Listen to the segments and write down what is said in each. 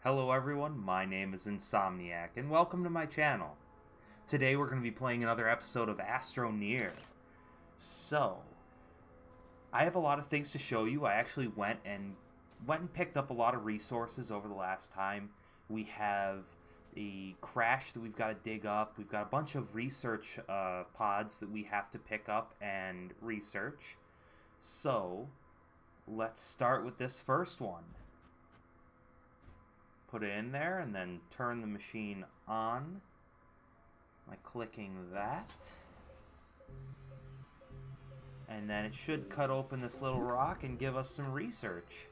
Hello everyone, my name is Insomniac, and welcome to my channel. Today we're going to be playing another episode of Astroneer. So, I have a lot of things to show you. I actually went and picked up a lot of resources over the last time. We have a crash that we've got to dig up. We've got a bunch of research pods that we have to pick up and research. So, let's start with this first one. Put it in there and then turn the machine on by clicking that. And then it should cut open this little rock and give us some research.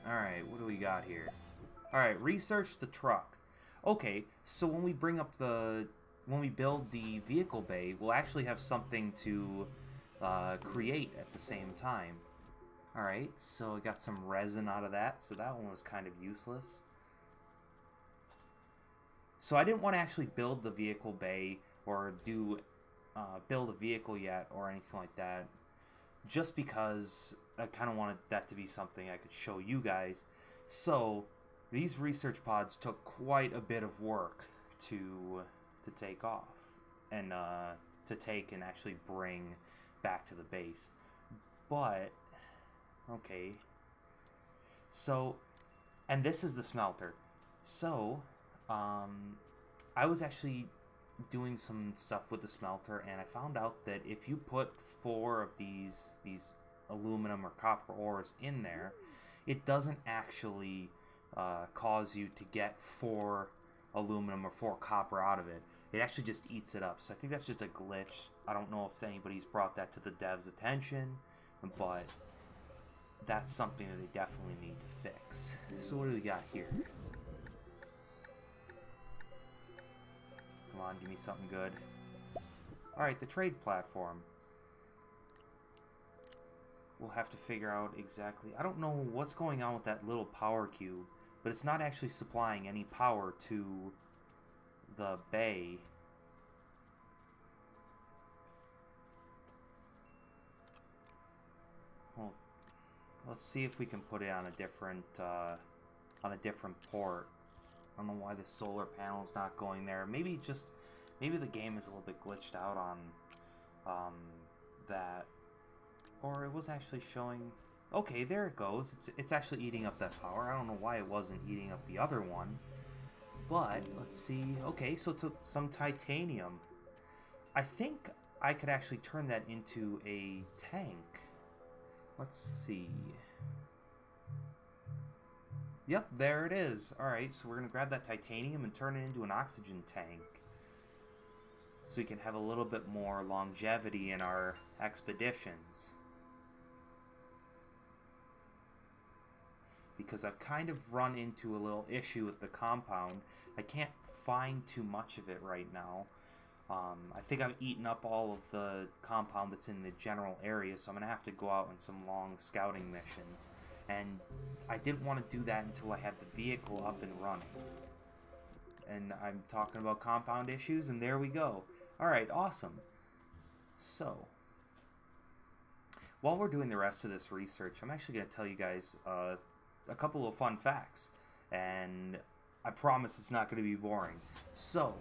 Alright, what do we got here? Alright, research the truck. Okay, so when we build the vehicle bay, we'll actually have something to create at the same time. Alright, so I got some resin out of that, so that one was kind of useless. So I didn't want to actually build the vehicle bay or build a vehicle yet or anything like that, just because I kind of wanted that to be something I could show you guys. So these research pods took quite a bit of work to take off and to take and actually bring back to the base. But okay, so, and this is the smelter. So, I was actually doing some stuff with the smelter, and I found out that if you put 4 of these aluminum or copper ores in there, it doesn't actually cause you to get 4 aluminum or 4 copper out of it. It actually just eats it up. So I think that's just a glitch. I don't know if anybody's brought that to the devs' attention, but that's something that they definitely need to fix. So what do we got here? Come on, give me something good. Alright, the trade platform. We'll have to figure out exactly... I don't know what's going on with that little power cube, but it's not actually supplying any power to the bay. Well, let's see if we can put it on a different port. I don't know why the solar panel's not going there. Maybe the game is a little bit glitched out on that, or it was actually showing. Okay, there it goes. It's actually eating up that power. I don't know why it wasn't eating up the other one. But let's see. Okay, so some titanium. I think I could actually turn that into a tank. Let's see. Yep, there it is. Alright, so we're going to grab that titanium and turn it into an oxygen tank. So we can have a little bit more longevity in our expeditions. Because I've kind of run into a little issue with the compound. I can't find too much of it right now. I think I've eaten up all of the compound that's in the general area, so I'm going to have to go out on some long scouting missions. And I didn't want to do that until I had the vehicle up and running. And I'm talking about compound issues, and there we go. Alright, awesome. So, while we're doing the rest of this research, I'm actually going to tell you guys a couple of fun facts. And I promise it's not going to be boring. So,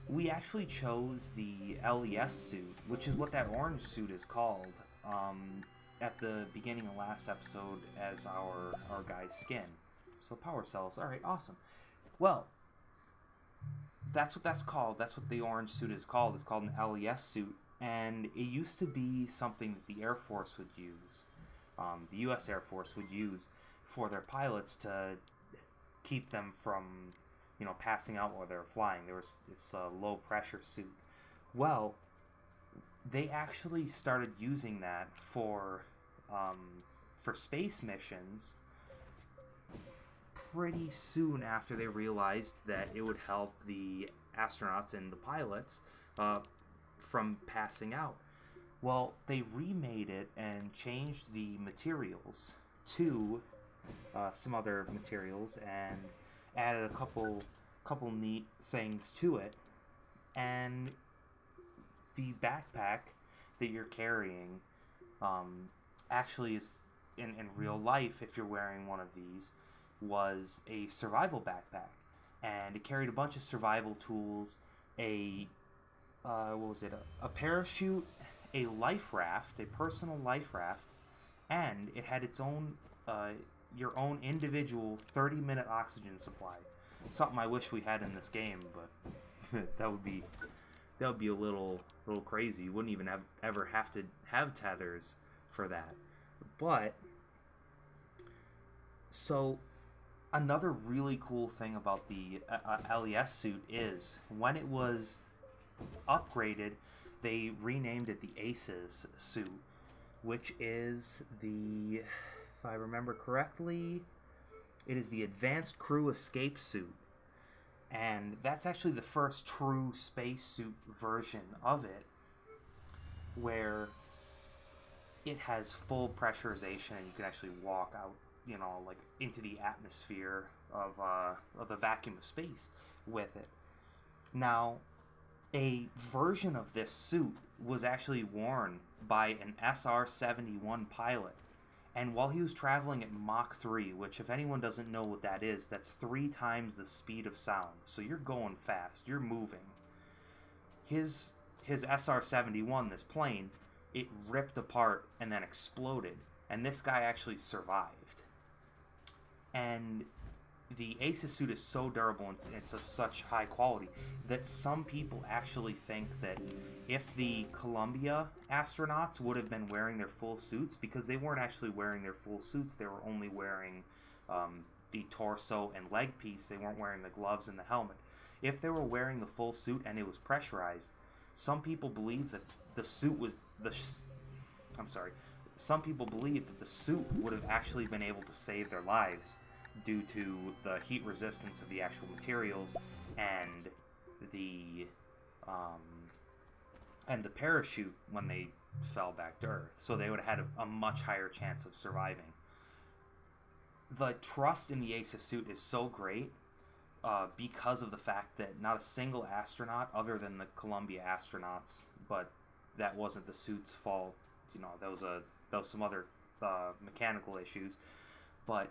we actually chose the LES suit, which is what that orange suit is called, at the beginning of last episode as our guy's skin. So power cells. Alright, awesome. Well, that's what that's called. That's what the orange suit is called. It's called an LES suit. And it used to be something that the Air Force would use. The U.S. Air Force would use for their pilots to keep them from, passing out while they were flying. There was this low pressure suit. Well, they actually started using that for space missions pretty soon after they realized that it would help the astronauts and the pilots from passing out. Well, they remade it and changed the materials to some other materials and added a couple neat things to it, and the backpack that you're carrying actually in real life, if you're wearing one of these, was a survival backpack, and it carried a bunch of survival tools, a what was it? A parachute, a life raft, a personal life raft, and it had its own your own individual 30-minute oxygen supply. Something I wish we had in this game, but that would be a little crazy. You wouldn't even ever have to have tethers for that. But so another really cool thing about the LES suit is when it was upgraded, they renamed it the Aces suit, which is the, if I remember correctly, it is the Advanced Crew Escape suit. And that's actually the first true spacesuit version of it, where it has full pressurization and you can actually walk out, like into the atmosphere of the vacuum of space with it. Now, a version of this suit was actually worn by an SR-71 pilot. And while he was traveling at Mach 3, which if anyone doesn't know what that is, that's 3 times the speed of sound. So you're going fast, you're moving. His SR-71, this plane, it ripped apart and then exploded. And this guy actually survived. And the Aces suit is so durable and it's of such high quality that some people actually think that if the Columbia astronauts would have been wearing their full suits, because they weren't actually wearing their full suits, they were only wearing the torso and leg piece, they weren't wearing the gloves and the helmet. If they were wearing the full suit and it was pressurized, some people believe that the suit was some people believe that the suit would have actually been able to save their lives due to the heat resistance of the actual materials and the parachute when they fell back to Earth. So they would have had a much higher chance of surviving. The trust in the Aces suit is so great because of the fact that not a single astronaut, other than the Columbia astronauts, but that wasn't the suit's fault. That was some other mechanical issues, but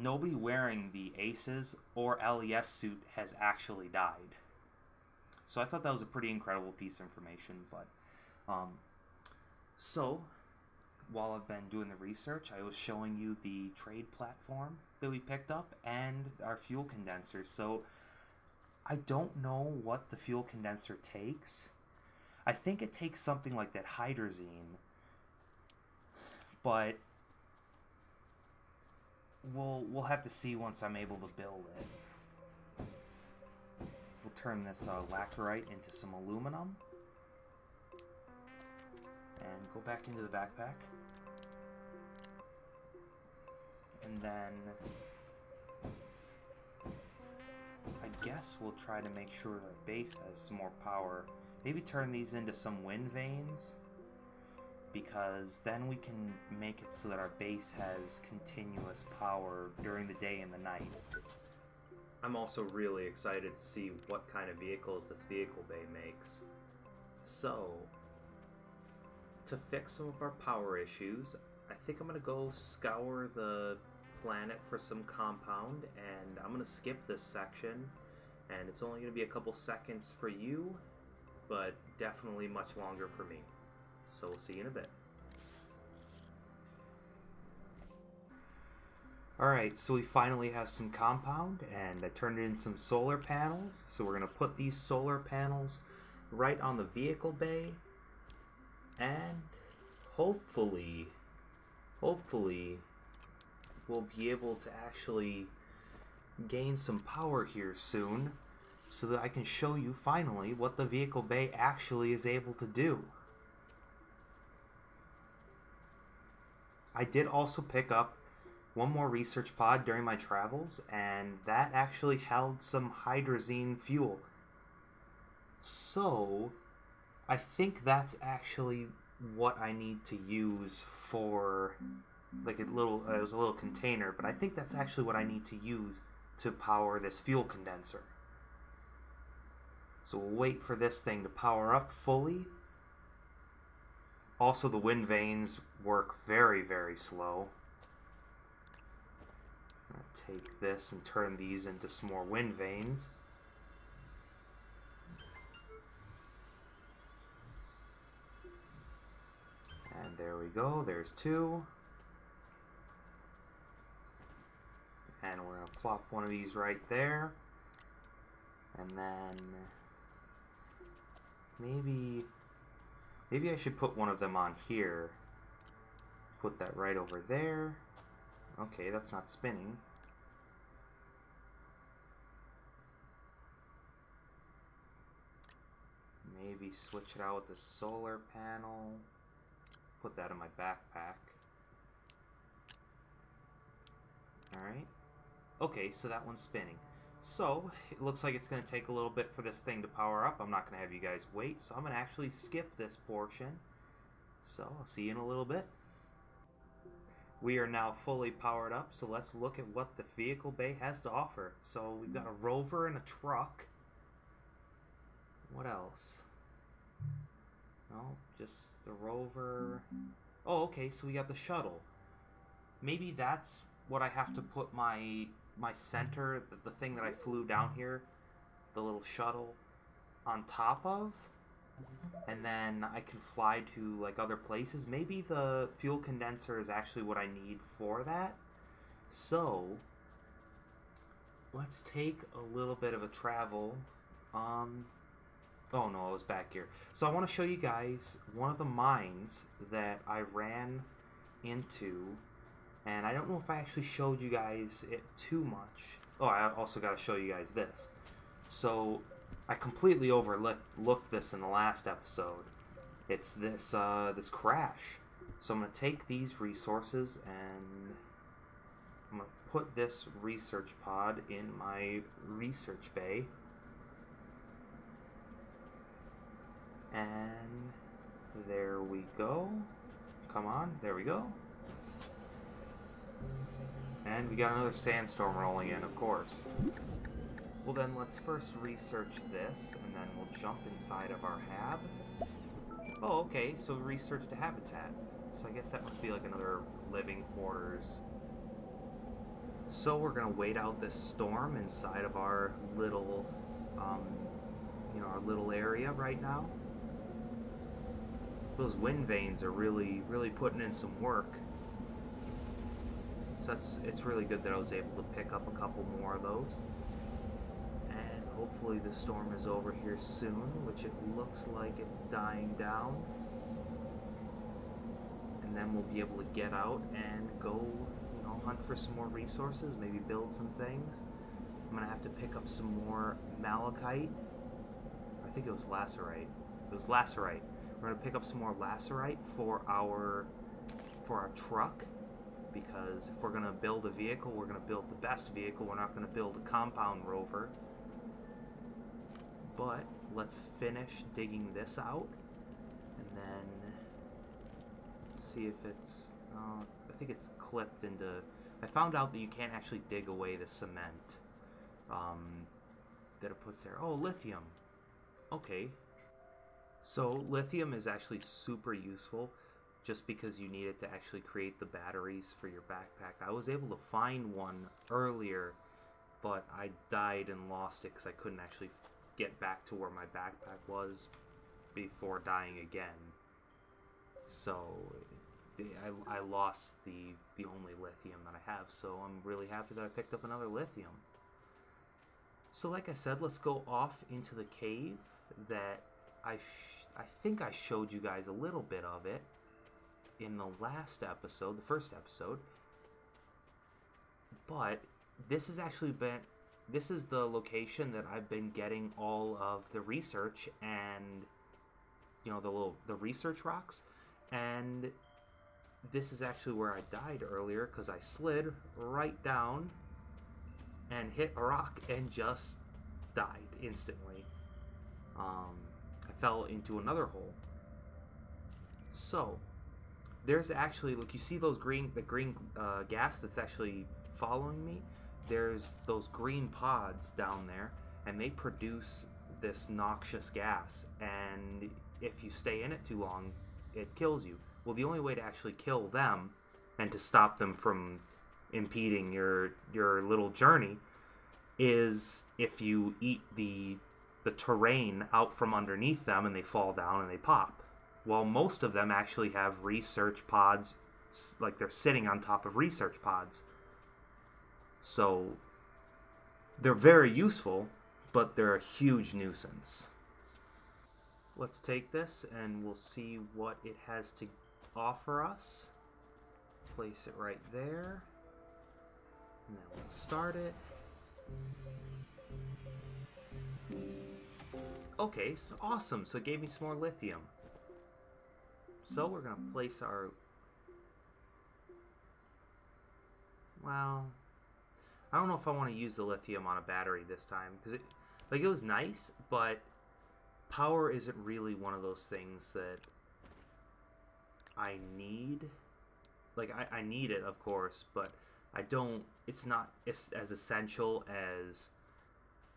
nobody wearing the Aces or LES suit has actually died. So I thought that was a pretty incredible piece of information. But so while I've been doing the research, I was showing you the trade platform that we picked up and our fuel condenser. So I don't know what the fuel condenser takes. I think it takes something like that hydrazine, but we'll have to see once I'm able to build it. We'll turn this laterite into some aluminum and go back into the backpack. And then I guess we'll try to make sure our base has some more power. Maybe turn these into some wind vanes, because then we can make it so that our base has continuous power during the day and the night. I'm also really excited to see what kind of vehicles this vehicle bay makes. So, to fix some of our power issues, I think I'm going to go scour the planet for some compound, and I'm going to skip this section, and it's only going to be a couple seconds for you, but definitely much longer for me. So we'll see you in a bit. Alright, so we finally have some compound, and I turned in some solar panels. So we're going to put these solar panels right on the vehicle bay, and hopefully we'll be able to actually gain some power here soon, so that I can show you finally what the vehicle bay actually is able to do. I did also pick up one more research pod during my travels, and that actually held some hydrazine fuel. So I think that's actually what I need to use for, like, it was a little container, but I think that's actually what I need to use to power this fuel condenser. So we'll wait for this thing to power up fully. Also, the wind vanes work very, very slow. Take this and turn these into some more wind vanes. And there we go, there's 2. And we're going to plop one of these right there. And then maybe I should put one of them on here. Put that right over there. Okay, that's not spinning. Maybe switch it out with the solar panel. Put that in my backpack. Alright. Okay, so that one's spinning. So, it looks like it's going to take a little bit for this thing to power up. I'm not going to have you guys wait, so I'm going to actually skip this portion. So, I'll see you in a little bit. We are now fully powered up, so let's look at what the vehicle bay has to offer. So, we've got a rover and a truck. What else? No, just the rover. Oh, okay, so we got the shuttle. Maybe that's what I have to put my center, the thing that I flew down here, the little shuttle, on top of, and then I can fly to like other places. Maybe the fuel condenser is actually what I need for that. So let's take a little bit of a travel. Oh no, I was back here. So I want to show you guys one of the mines that I ran into. And I don't know if I actually showed you guys it too much. Oh, I also got to show you guys this. So I completely overlooked this in the last episode. It's this this crash. So I'm going to take these resources and I'm going to put this research pod in my research bay. And there we go. Come on, there we go. And we got another sandstorm rolling in, of course. Well then, let's first research this, and then we'll jump inside of our hab. Oh, okay, so we researched a habitat. So I guess that must be like another living quarters. So we're gonna wait out this storm inside of our little, our little area right now. Those wind vanes are really putting in some work. So it's really good that I was able to pick up a couple more of those. And hopefully the storm is over here soon, which it looks like it's dying down. And then we'll be able to get out and go, hunt for some more resources, maybe build some things. I'm gonna have to pick up some more malachite. I think it was lacerite. It was lacerite. We're gonna pick up some more lacerite for our truck, because if we're gonna build a vehicle, we're gonna build the best vehicle. We're not gonna build a compound rover. But let's finish digging this out, and then see if it's. I think it's clipped into. I found out that you can't actually dig away the cement that it puts there. Oh, lithium. Okay. So lithium is actually super useful, just because you need it to actually create the batteries for your backpack. I was able to find one earlier, but I died and lost it because I couldn't actually get back to where my backpack was before dying again. So I lost the only lithium that I have, so I'm really happy that I picked up another lithium. So like I said, let's go off into the cave that I think I showed you guys a little bit of it in the last episode, the first episode. But this is the location that I've been getting all of the research and the research rocks, and this is actually where I died earlier because I slid right down and hit a rock and just died instantly. I fell into another hole. So there's actually, look, you see the green gas that's actually following me? There's those green pods down there, and they produce this noxious gas, and if you stay in it too long, it kills you. Well, the only way to actually kill them and to stop them from impeding your little journey is if you eat the terrain out from underneath them and they fall down and they pop. Well, most of them actually have research pods, like they're sitting on top of research pods. So they're very useful, but they're a huge nuisance. Let's take this and we'll see what it has to offer us. Place it right there. And then we'll start it. Okay, so awesome. So it gave me some more lithium. So we're going to place our... Well, I don't know if I want to use the lithium on a battery this time. Because it was nice, but power isn't really one of those things that I need. Like, I need it, of course, but I don't... It's not as essential as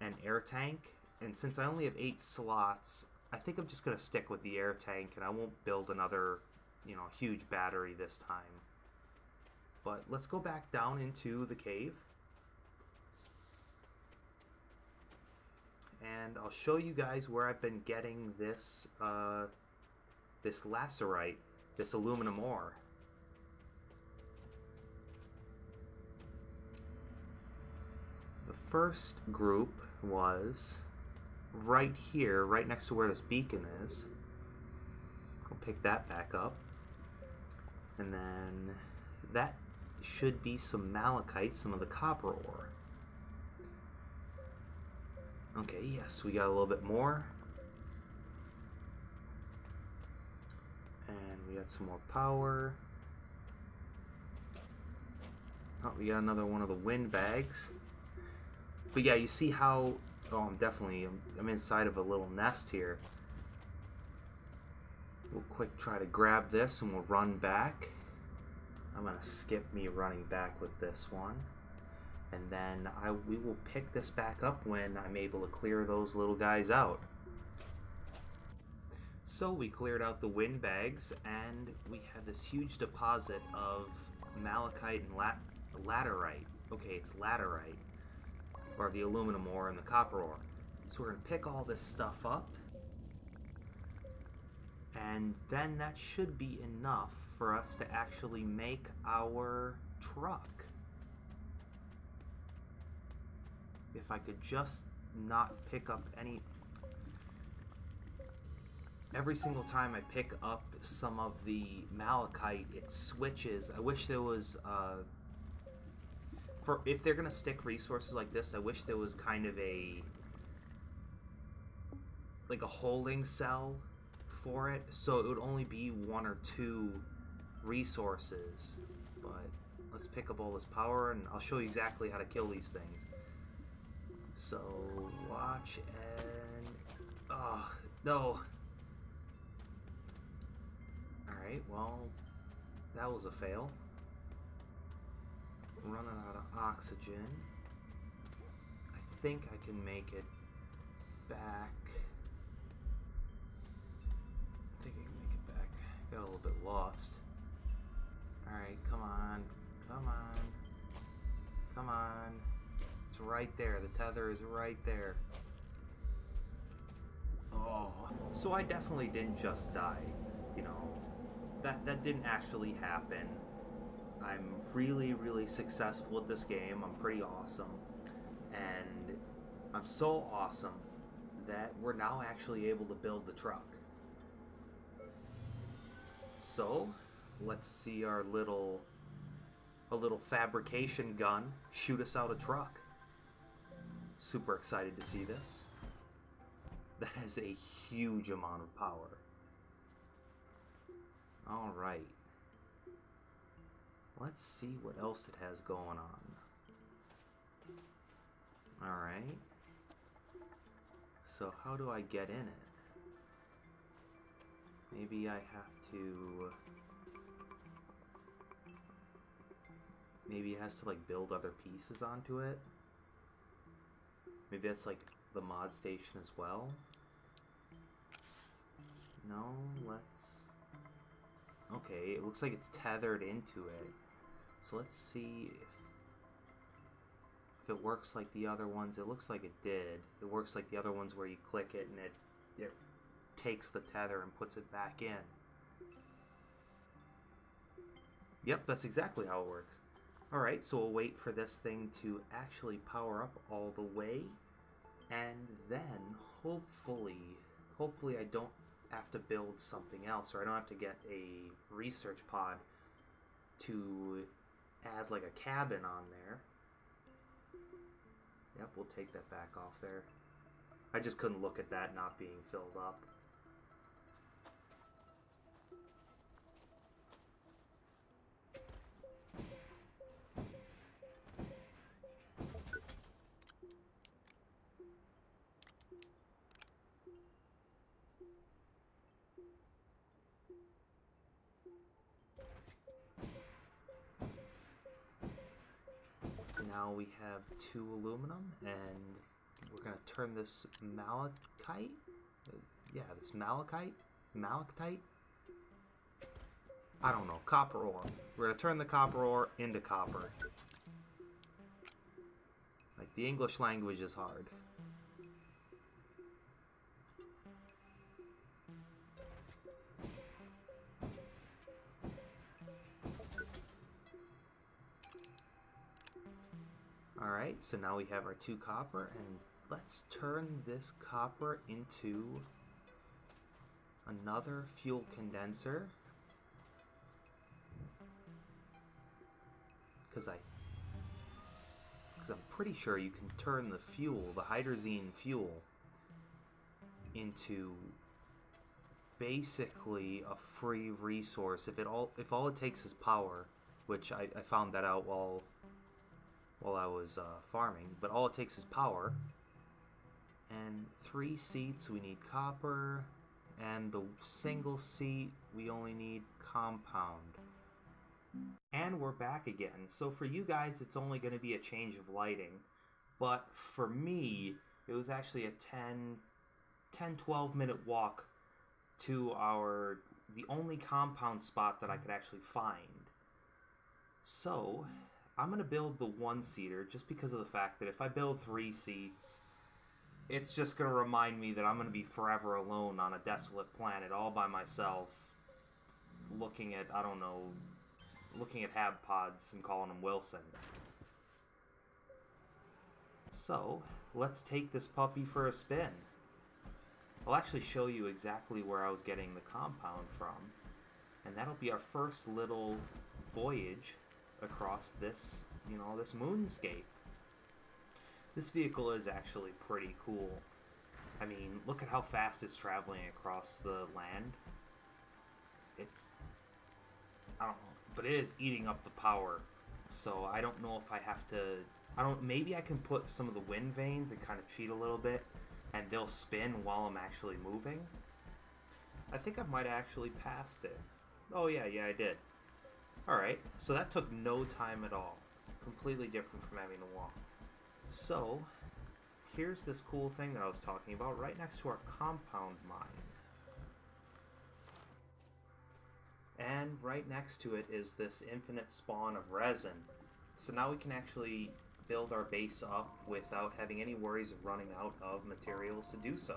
an air tank. And since I only have 8 slots, I think I'm just going to stick with the air tank, and I won't build another, huge battery this time. But let's go back down into the cave. And I'll show you guys where I've been getting this, this lacerite, this aluminum ore. The first group was right here, right next to where this beacon is. I'll pick that back up. And then that should be some malachite, some of the copper ore. Okay, yes, we got a little bit more. And we got some more power. Oh, we got another one of the wind bags. But yeah, you see how... Oh, I'm inside of a little nest here. We'll quick try to grab this and we'll run back. I'm going to skip me running back with this one. And then we will pick this back up when I'm able to clear those little guys out. So we cleared out the wind bags and we have this huge deposit of malachite and laterite. Okay, it's laterite. Or the aluminum ore and the copper ore. So we're going to pick all this stuff up. And then that should be enough for us to actually make our truck. If I could just not pick up any... Every single time I pick up some of the malachite, it switches. I wish there was... if they're going to stick resources like this, I wish there was kind of a holding cell for it, so it would only be 1 or 2 resources. But let's pick up all this power and I'll show you exactly how to kill these things. So watch and... Oh, no. Alright, well, that was a fail. Running out of oxygen. I think I can make it back. I think I can make it back. Got a little bit lost. Alright, come on. Come on. Come on. It's right there. The tether is right there. Oh. So I definitely didn't just die. That didn't actually happen. I'm really, really successful at this game. I'm pretty awesome. And I'm so awesome that we're now actually able to build the truck. So, let's see our little fabrication gun shoot us out a truck. Super excited to see this. That has a huge amount of power. Alright. Let's see what else it has going on. Alright. So how do I get in it? Maybe I have to... Maybe it has to build other pieces onto it? Maybe that's the mod station as well? No, let's... Okay, it looks like it's tethered into it. So let's see if if it works like the other ones. It looks like it did. It works like the other ones where you click it and it takes the tether and puts it back in. Yep, that's exactly how it works. Alright, so we'll wait for this thing to actually power up all the way, and then hopefully I don't have to build something else, or I don't have to get a research pod to add like a cabin on there. Yep, we'll take that back off there. I just couldn't look at that not being filled up. Now we have 2 aluminum, and we're going to turn this malachite? Yeah, this malachite? Malachite? I don't know, copper ore. We're going to turn the copper ore into copper. Like, the English language is hard. Alright, so now we have our 2 copper, and let's turn this copper into another fuel condenser. Because I'm pretty sure you can turn the fuel, the hydrazine fuel, into basically a free resource if all it takes is power, which I found that out while I was farming, but all it takes is power. And 3 seats, we need copper, and the single seat, we only need compound. And we're back again. So for you guys, it's only going to be a change of lighting, but for me, it was actually a 10-12 minute walk to the only compound spot that I could actually find. So I'm going to build the 1-seater just because of the fact that if I build 3 seats, it's just going to remind me that I'm going to be forever alone on a desolate planet all by myself, looking at, I don't know, looking at hab pods and calling them Wilson. So, let's take this puppy for a spin. I'll actually show you exactly where I was getting the compound from, and that'll be our first little voyage across this, this moonscape. This vehicle is actually pretty cool. I mean, look at how fast it's traveling across the land. I don't know, but it is eating up the power. So I don't know if I have to, maybe I can put some of the wind vanes and kind of cheat a little bit, and they'll spin while I'm actually moving. I think I might have actually passed it. Oh yeah, I did. Alright, so that took no time at all. Completely different from having to walk. So, here's this cool thing that I was talking about right next to our compound mine. And right next to it is this infinite spawn of resin. So now we can actually build our base up without having any worries of running out of materials to do so.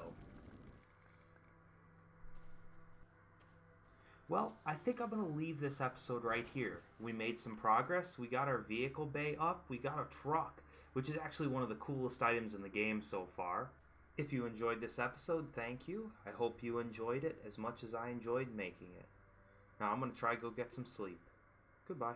Well, I think I'm going to leave this episode right here. We made some progress. We got our vehicle bay up. We got a truck, which is actually one of the coolest items in the game so far. If you enjoyed this episode, thank you. I hope you enjoyed it as much as I enjoyed making it. Now I'm going to try to go get some sleep. Goodbye.